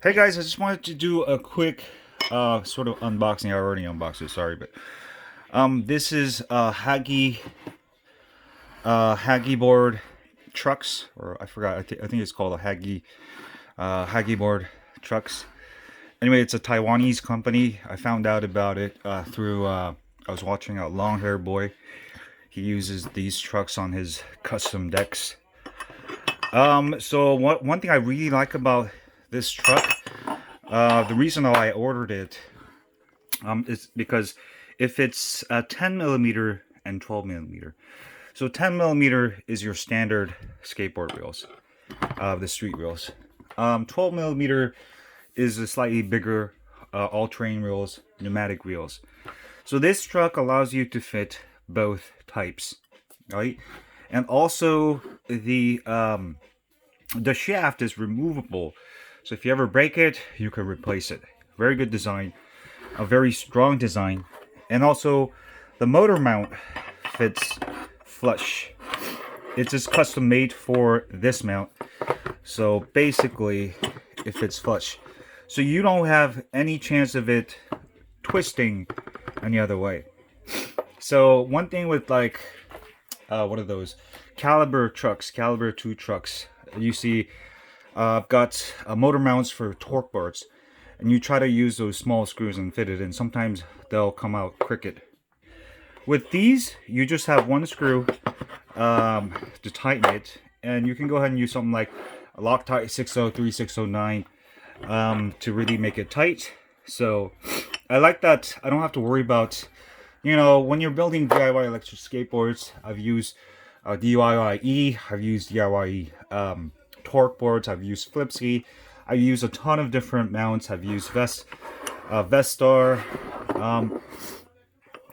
Hey guys, I just wanted to do a quick sort of unboxing. I already unboxed it, sorry, but this is Haggyboard trucks, or I forgot. I think it's called a Haggyboard trucks. Anyway, it's a Taiwanese company. I found out about it through I was watching a long hair boy. He uses these trucks on his custom decks. So one thing I really like about this truck, the reason why I ordered it, is because if it's 10 millimeter and 12 millimeter. So 10 millimeter is your standard skateboard wheels, the street wheels. 12 millimeter is a slightly bigger all-terrain wheels, pneumatic wheels. So this truck allows you to fit both types, right? And also the shaft is removable, so if you ever break it, you can replace it. Very good design, a very strong design, and also the motor mount fits flush. It's just custom made for this mount, so basically it fits flush. So you don't have any chance of it twisting any other way. So one thing with like what are those caliber trucks, caliber 2 trucks, you see I've got motor mounts for torque boards, and you try to use those small screws and fit it in. Sometimes they'll come out crooked. With these, you just have one screw to tighten it, and you can go ahead and use something like a Loctite 603, 609 to really make it tight. So I like that I don't have to worry about, you know, when you're building DIY electric skateboards. I've used DIY-E, I've used DIY torque boards, I've used Flipsy, I've used a ton of different mounts, I've used Vestar,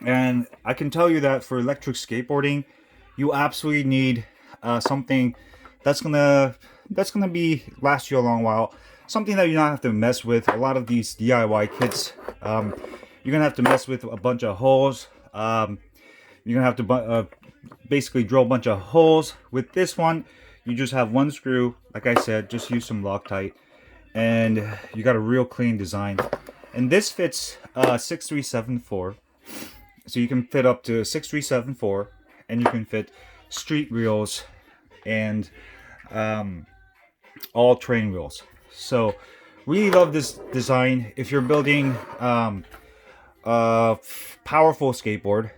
and I can tell you that for electric skateboarding, you absolutely need something that's gonna last you a long while. Something that you don't have to mess with. A lot of these DIY kits, you're gonna have to mess with a bunch of holes. You're gonna have to basically drill a bunch of holes. With this one, you just have one screw. Like I said, just use some Loctite, and you got a real clean design. And this fits 6374, so you can fit up to 6374, and you can fit street wheels and all terrain wheels. So really love this design. If you're building powerful skateboard,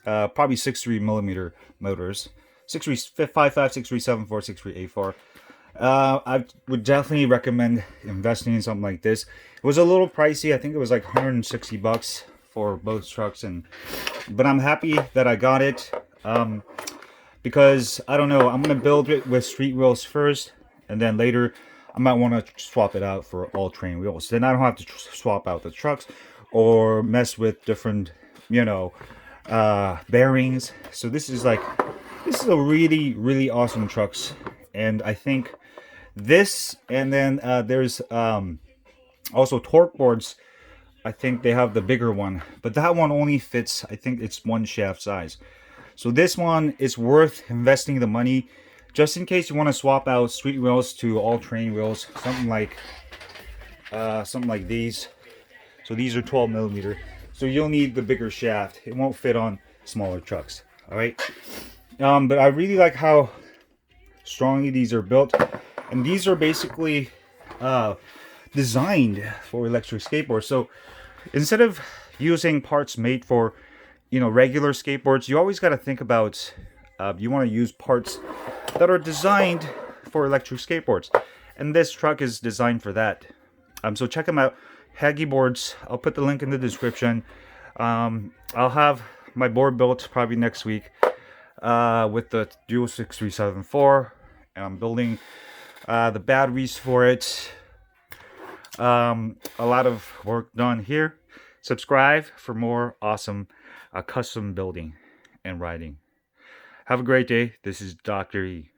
probably 63 millimeter motors, 6355, 6374, 6384. I would definitely recommend investing in something like this. It was a little pricey. I think it was like 160 bucks for both trucks, but I'm happy that I got it, because I don't know, I'm gonna build it with street wheels first, and then later I might want to swap it out for all terrain wheels. Then I don't have to swap out the trucks or mess with different, you know, bearings. So this is a really awesome trucks. And I think this, and then there's also torque boards. I think they have the bigger one, but that one only fits, I think it's one shaft size. So this one is worth investing the money, just in case you want to swap out street wheels to all terrain wheels, something like these. So these are 12 millimeter, so you'll need the bigger shaft. It won't fit on smaller trucks. All right, but I really like how strongly these are built, and these are basically designed for electric skateboards. So instead of using parts made for, you know, regular skateboards, you always got to think about you want to use parts that are designed for electric skateboards, and this truck is designed for that. So check them out, Haggyboards. I'll put the link in the description. I'll have my board built probably next week with the Dual 6374, and I'm building the batteries for it. A lot of work done here. Subscribe for more awesome custom building and riding. Have a great day. This is Dr. E.